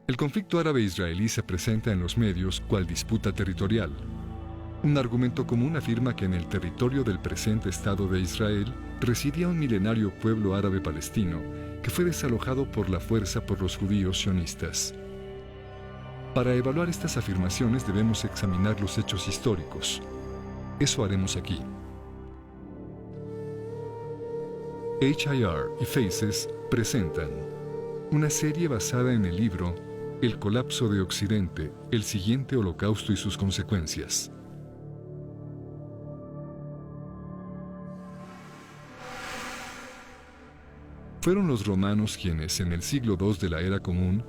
El conflicto árabe-israelí se presenta en los medios cual disputa territorial. Un argumento común afirma que en el territorio del presente Estado de Israel residía un milenario pueblo árabe palestino que fue desalojado por la fuerza por los judíos sionistas. Para evaluar estas afirmaciones debemos examinar los hechos históricos. Eso haremos aquí. HIR y Faces presentan una serie basada en el libro El colapso de Occidente, el siguiente holocausto y sus consecuencias. Fueron los romanos quienes, en el siglo II de la Era Común,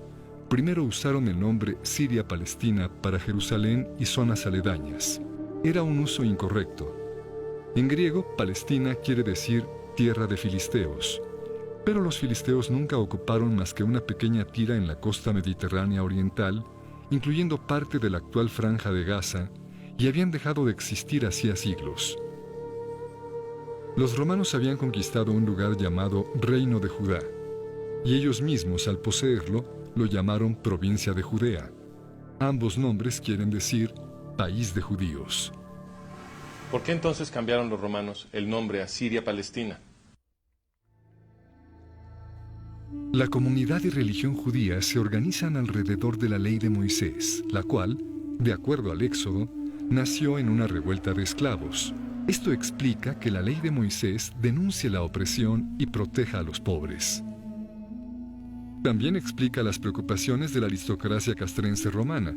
primero usaron el nombre Siria-Palestina para Jerusalén y zonas aledañas. Era un uso incorrecto. En griego, Palestina quiere decir tierra de filisteos, pero los filisteos nunca ocuparon más que una pequeña tira en la costa mediterránea oriental, incluyendo parte de la actual franja de Gaza, y habían dejado de existir hacía siglos. Los romanos habían conquistado un lugar llamado Reino de Judá, y ellos mismos, al poseerlo, lo llamaron Provincia de Judea. Ambos nombres quieren decir País de Judíos. ¿Por qué entonces cambiaron los romanos el nombre a Siria-Palestina? La comunidad y religión judía se organizan alrededor de la ley de Moisés, la cual, de acuerdo al Éxodo, nació en una revuelta de esclavos. Esto explica que la ley de Moisés denuncie la opresión y proteja a los pobres. También explica las preocupaciones de la aristocracia castrense romana.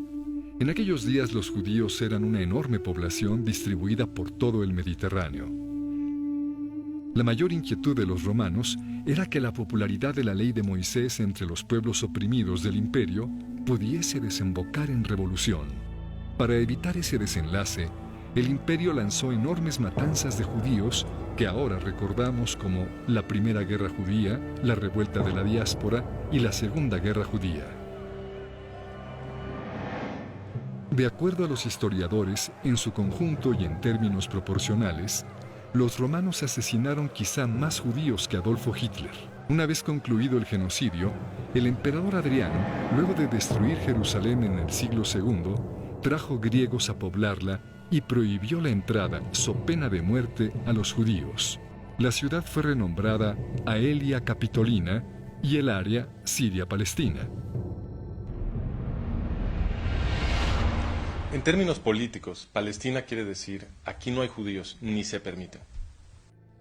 En aquellos días los judíos eran una enorme población distribuida por todo el Mediterráneo. La mayor inquietud de los romanos era que la popularidad de la ley de Moisés entre los pueblos oprimidos del imperio pudiese desembocar en revolución. Para evitar ese desenlace, el imperio lanzó enormes matanzas de judíos que ahora recordamos como la Primera Guerra Judía, la Revuelta de la Diáspora y la Segunda Guerra Judía. De acuerdo a los historiadores, en su conjunto y en términos proporcionales, los romanos asesinaron quizá más judíos que Adolfo Hitler. Una vez concluido el genocidio, el emperador Adriano, luego de destruir Jerusalén en el siglo II, trajo griegos a poblarla y prohibió la entrada, so pena de muerte, a los judíos. La ciudad fue renombrada Aelia Capitolina y el área Siria-Palestina. En términos políticos, Palestina quiere decir aquí no hay judíos ni se permiten.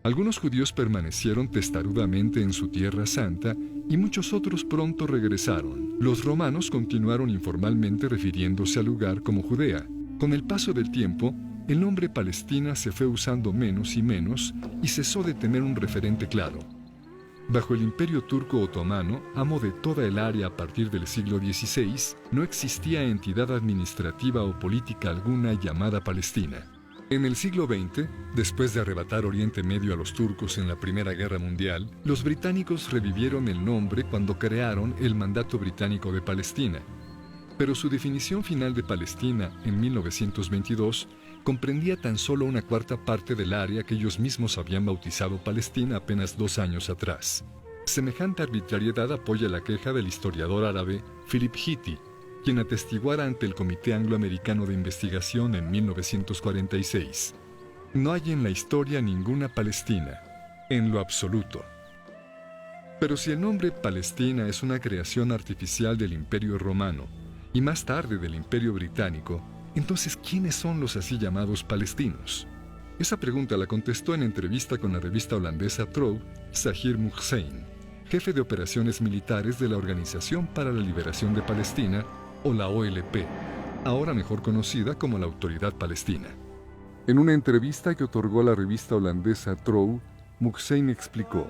Algunos judíos permanecieron testarudamente en su tierra santa y muchos otros pronto regresaron. Los romanos continuaron informalmente refiriéndose al lugar como Judea. Con el paso del tiempo, el nombre Palestina se fue usando menos y menos y cesó de tener un referente claro. Bajo el Imperio Turco Otomano, amo de toda el área a partir del siglo XVI, no existía entidad administrativa o política alguna llamada Palestina. En el siglo XX, después de arrebatar Oriente Medio a los turcos en la Primera Guerra Mundial, los británicos revivieron el nombre cuando crearon el Mandato Británico de Palestina. Pero su definición final de Palestina, en 1922, comprendía tan solo una cuarta parte del área que ellos mismos habían bautizado Palestina apenas 2 años atrás. Semejante arbitrariedad apoya la queja del historiador árabe Philip Hitti, quien atestiguara ante el Comité Anglo-Americano de Investigación en 1946. No hay en la historia ninguna Palestina, en lo absoluto. Pero si el nombre Palestina es una creación artificial del Imperio Romano, y más tarde del Imperio Británico, entonces, ¿quiénes son los así llamados palestinos? Esa pregunta la contestó en entrevista con la revista holandesa Trouw, Zahir Muhseen, jefe de operaciones militares de la Organización para la Liberación de Palestina, o la OLP, ahora mejor conocida como la Autoridad Palestina. En una entrevista que otorgó la revista holandesa Trouw, Muhseen explicó: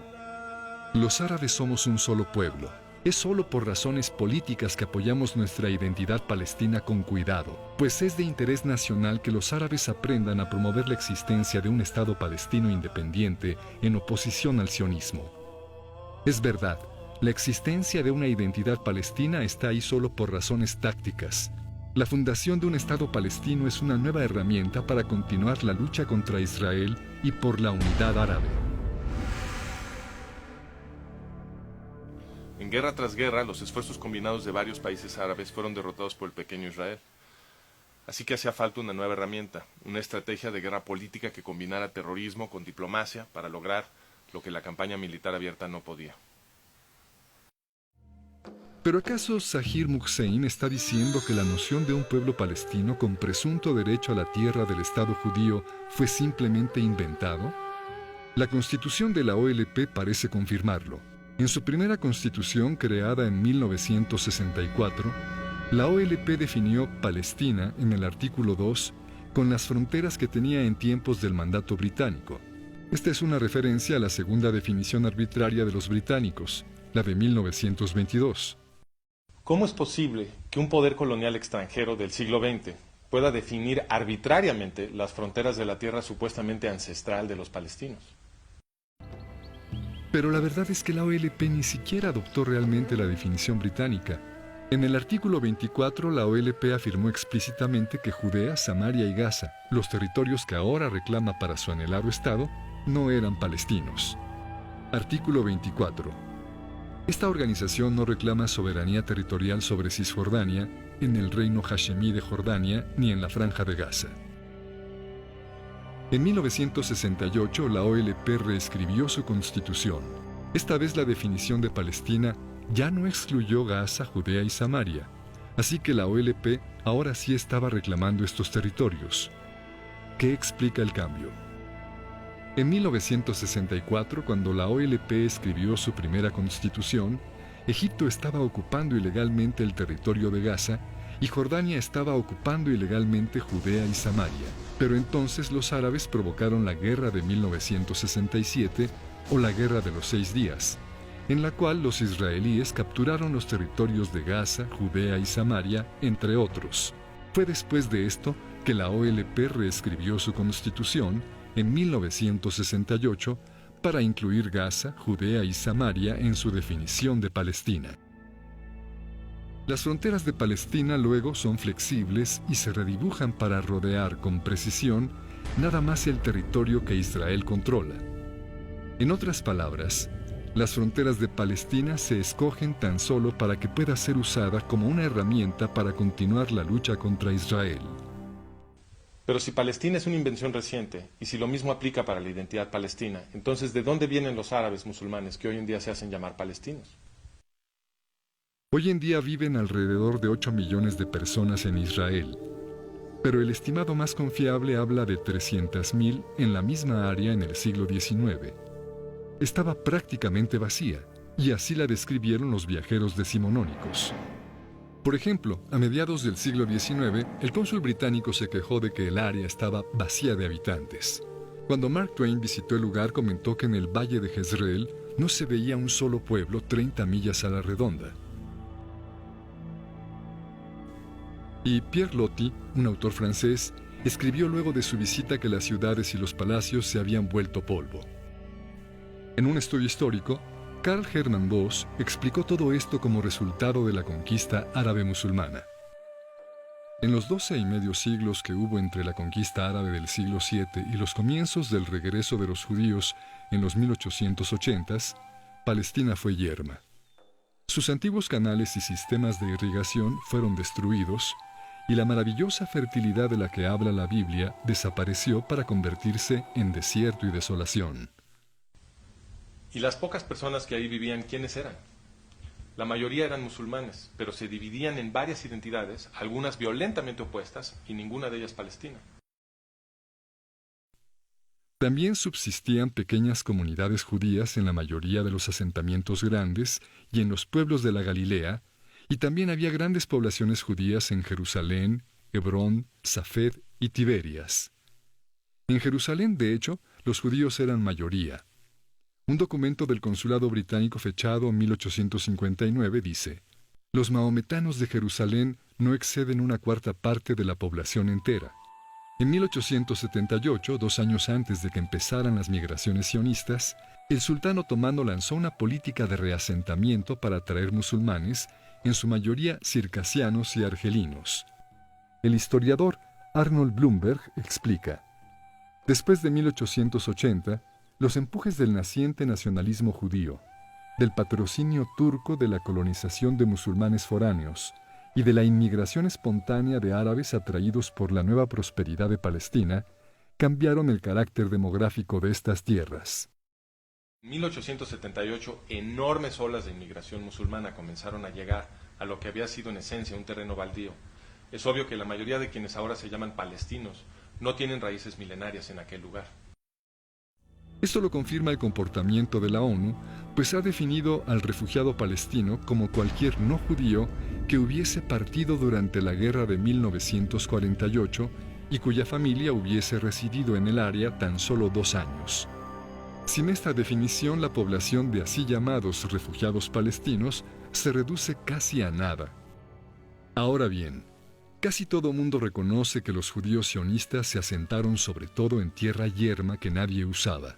"Los árabes somos un solo pueblo. Es solo por razones políticas que apoyamos nuestra identidad palestina con cuidado, pues es de interés nacional que los árabes aprendan a promover la existencia de un Estado palestino independiente en oposición al sionismo. Es verdad, la existencia de una identidad palestina está ahí solo por razones tácticas. La fundación de un Estado palestino es una nueva herramienta para continuar la lucha contra Israel y por la unidad árabe". En En guerra tras guerra, los esfuerzos combinados de varios países árabes fueron derrotados por el pequeño Israel. Así que hacía falta una nueva herramienta, una estrategia de guerra política que combinara terrorismo con diplomacia para lograr lo que la campaña militar abierta no podía. ¿Pero acaso Zahir Hussein está diciendo que la noción de un pueblo palestino con presunto derecho a la tierra del Estado judío fue simplemente inventado? La constitución de la OLP parece confirmarlo. En su primera constitución, creada en 1964, la OLP definió Palestina en el artículo 2 con las fronteras que tenía en tiempos del mandato británico. Esta es una referencia a la segunda definición arbitraria de los británicos, la de 1922. ¿Cómo es posible que un poder colonial extranjero del siglo XX pueda definir arbitrariamente las fronteras de la tierra supuestamente ancestral de los palestinos? Pero la verdad es que la OLP ni siquiera adoptó realmente la definición británica. En el artículo 24, la OLP afirmó explícitamente que Judea, Samaria y Gaza, los territorios que ahora reclama para su anhelado Estado, no eran palestinos. Artículo 24. Esta organización no reclama soberanía territorial sobre Cisjordania, en el reino hashemí de Jordania, ni en la Franja de Gaza. En 1968, la OLP reescribió su constitución. Esta vez la definición de Palestina ya no excluyó Gaza, Judea y Samaria, así que la OLP ahora sí estaba reclamando estos territorios. ¿Qué explica el cambio? En 1964, cuando la OLP escribió su primera constitución, Egipto estaba ocupando ilegalmente el territorio de Gaza y Jordania estaba ocupando ilegalmente Judea y Samaria. Pero entonces los árabes provocaron la guerra de 1967 o la Guerra de los 6 días, en la cual los israelíes capturaron los territorios de Gaza, Judea y Samaria, entre otros. Fue después de esto que la OLP reescribió su constitución en 1968 para incluir Gaza, Judea y Samaria en su definición de Palestina. Las fronteras de Palestina luego son flexibles y se redibujan para rodear con precisión nada más el territorio que Israel controla. En otras palabras, las fronteras de Palestina se escogen tan solo para que pueda ser usada como una herramienta para continuar la lucha contra Israel. Pero si Palestina es una invención reciente, y si lo mismo aplica para la identidad palestina, entonces ¿de dónde vienen los árabes musulmanes que hoy en día se hacen llamar palestinos? Hoy en día viven alrededor de 8 millones de personas en Israel, pero el estimado más confiable habla de 300.000 en la misma área en el siglo XIX. Estaba prácticamente vacía, y así la describieron los viajeros decimonónicos. Por ejemplo, a mediados del siglo XIX, el cónsul británico se quejó de que el área estaba vacía de habitantes. Cuando Mark Twain visitó el lugar, comentó que en el valle de Jezreel no se veía un solo pueblo 30 millas a la redonda. Y Pierre Loti, un autor francés, escribió luego de su visita que las ciudades y los palacios se habían vuelto polvo. En un estudio histórico, Karl Hermann Voss explicó todo esto como resultado de la conquista árabe musulmana. En los 12 y medio siglos que hubo entre la conquista árabe del siglo VII y los comienzos del regreso de los judíos en los 1880s, Palestina fue yerma. Sus antiguos canales y sistemas de irrigación fueron destruidos y la maravillosa fertilidad de la que habla la Biblia desapareció para convertirse en desierto y desolación. ¿Y las pocas personas que ahí vivían, quiénes eran? La mayoría eran musulmanes, pero se dividían en varias identidades, algunas violentamente opuestas y ninguna de ellas palestina. También subsistían pequeñas comunidades judías en la mayoría de los asentamientos grandes y en los pueblos de la Galilea, y también había grandes poblaciones judías en Jerusalén, Hebrón, Safed y Tiberias. En Jerusalén, de hecho, los judíos eran mayoría. Un documento del consulado británico fechado en 1859 dice: «Los mahometanos de Jerusalén no exceden una cuarta parte de la población entera». En 1878, 2 años antes de que empezaran las migraciones sionistas, el sultán otomano lanzó una política de reasentamiento para atraer musulmanes, en su mayoría circasianos y argelinos. El historiador Arnold Blumberg explica: después de 1880, los empujes del naciente nacionalismo judío, del patrocinio turco de la colonización de musulmanes foráneos y de la inmigración espontánea de árabes atraídos por la nueva prosperidad de Palestina, cambiaron el carácter demográfico de estas tierras. En 1878, enormes olas de inmigración musulmana comenzaron a llegar a lo que había sido en esencia un terreno baldío. Es obvio que la mayoría de quienes ahora se llaman palestinos no tienen raíces milenarias en aquel lugar. Esto lo confirma el comportamiento de la ONU, pues ha definido al refugiado palestino como cualquier no judío que hubiese partido durante la guerra de 1948 y cuya familia hubiese residido en el área tan solo 2 años. Sin esta definición, la población de así llamados refugiados palestinos se reduce casi a nada. Ahora bien, casi todo mundo reconoce que los judíos sionistas se asentaron sobre todo en tierra yerma que nadie usaba.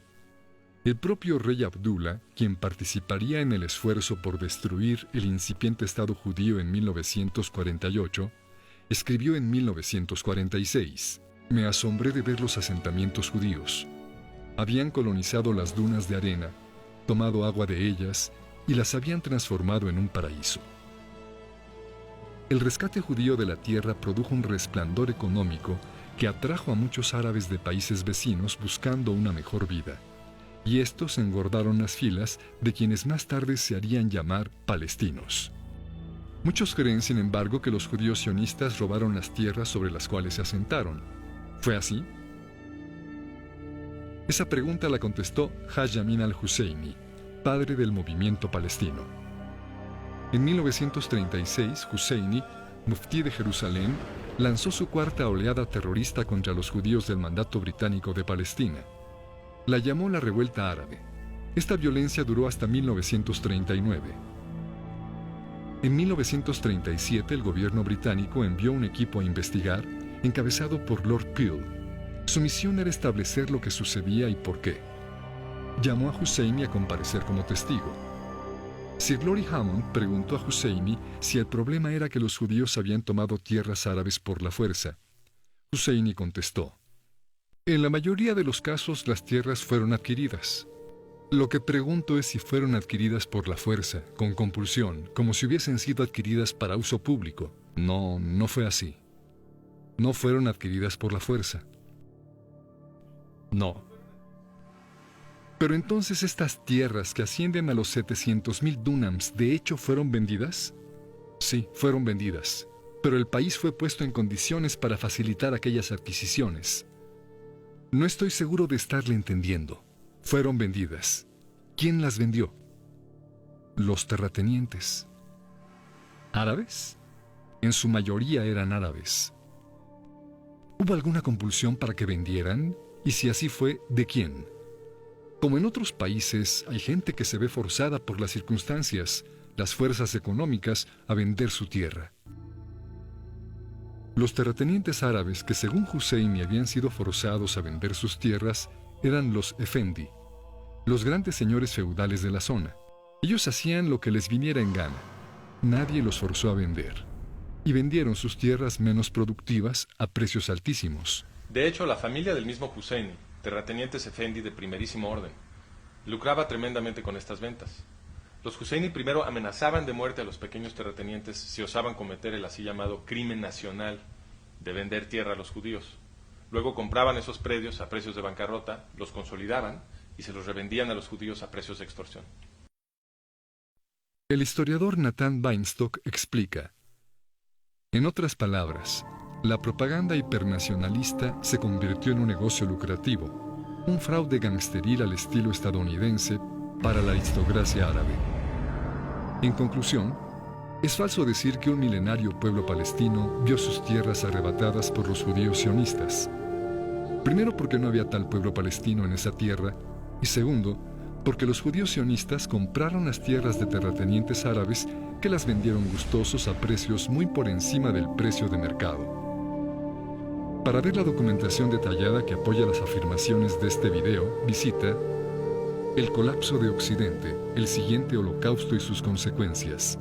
El propio rey Abdullah, quien participaría en el esfuerzo por destruir el incipiente Estado judío en 1948, escribió en 1946: «Me asombré de ver los asentamientos judíos. Habían colonizado las dunas de arena, tomado agua de ellas y las habían transformado en un paraíso». El rescate judío de la tierra produjo un resplandor económico que atrajo a muchos árabes de países vecinos buscando una mejor vida, y estos engordaron las filas de quienes más tarde se harían llamar palestinos. Muchos creen, sin embargo, que los judíos sionistas robaron las tierras sobre las cuales se asentaron. ¿Fue así? Esa pregunta la contestó Haj Amin al-Husseini, padre del movimiento palestino. En 1936, Husseini, muftí de Jerusalén, lanzó su cuarta oleada terrorista contra los judíos del mandato británico de Palestina. La llamó la Revuelta Árabe. Esta violencia duró hasta 1939. En 1937, el gobierno británico envió un equipo a investigar, encabezado por Lord Peel. Su misión era establecer lo que sucedía y por qué. Llamó a Husseini a comparecer como testigo. Sir Lori Hammond preguntó a Husseini si el problema era que los judíos habían tomado tierras árabes por la fuerza. Husseini contestó: «En la mayoría de los casos las tierras fueron adquiridas. Lo que pregunto es si fueron adquiridas por la fuerza, con compulsión, como si hubiesen sido adquiridas para uso público. No, no fue así. No fueron adquiridas por la fuerza. No. Pero entonces estas tierras que ascienden a los 700,000 dunams, ¿de hecho fueron vendidas? Sí, fueron vendidas, pero el país fue puesto en condiciones para facilitar aquellas adquisiciones. No estoy seguro de estarle entendiendo. Fueron vendidas. ¿Quién las vendió? Los terratenientes. ¿Árabes? En su mayoría eran árabes. ¿Hubo alguna compulsión para que vendieran? Y si así fue, ¿de quién? Como en otros países, hay gente que se ve forzada por las circunstancias, las fuerzas económicas, a vender su tierra. Los terratenientes árabes que según Husseini habían sido forzados a vender sus tierras eran los Efendi, los grandes señores feudales de la zona. Ellos hacían lo que les viniera en gana. Nadie los forzó a vender. Y vendieron sus tierras menos productivas a precios altísimos. De hecho, la familia del mismo Husseini, terratenientes Efendi de primerísimo orden, lucraba tremendamente con estas ventas. Los Husseini primero amenazaban de muerte a los pequeños terratenientes si osaban cometer el así llamado crimen nacional de vender tierra a los judíos. Luego compraban esos predios a precios de bancarrota, los consolidaban y se los revendían a los judíos a precios de extorsión. El historiador Nathan Weinstock explica: en otras palabras, la propaganda hipernacionalista se convirtió en un negocio lucrativo, un fraude gangsteril al estilo estadounidense para la aristocracia árabe. En conclusión, es falso decir que un milenario pueblo palestino vio sus tierras arrebatadas por los judíos sionistas. Primero, porque no había tal pueblo palestino en esa tierra, y segundo, porque los judíos sionistas compraron las tierras de terratenientes árabes que las vendieron gustosos a precios muy por encima del precio de mercado. Para ver la documentación detallada que apoya las afirmaciones de este video, visita El colapso de Occidente, el siguiente holocausto y sus consecuencias.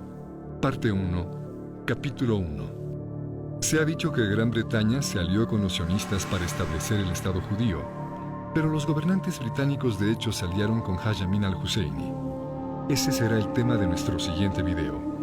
Parte 1, capítulo 1. Se ha dicho que Gran Bretaña se alió con los sionistas para establecer el Estado judío, pero los gobernantes británicos de hecho se aliaron con Haj Amin al-Husseini. Ese será el tema de nuestro siguiente video.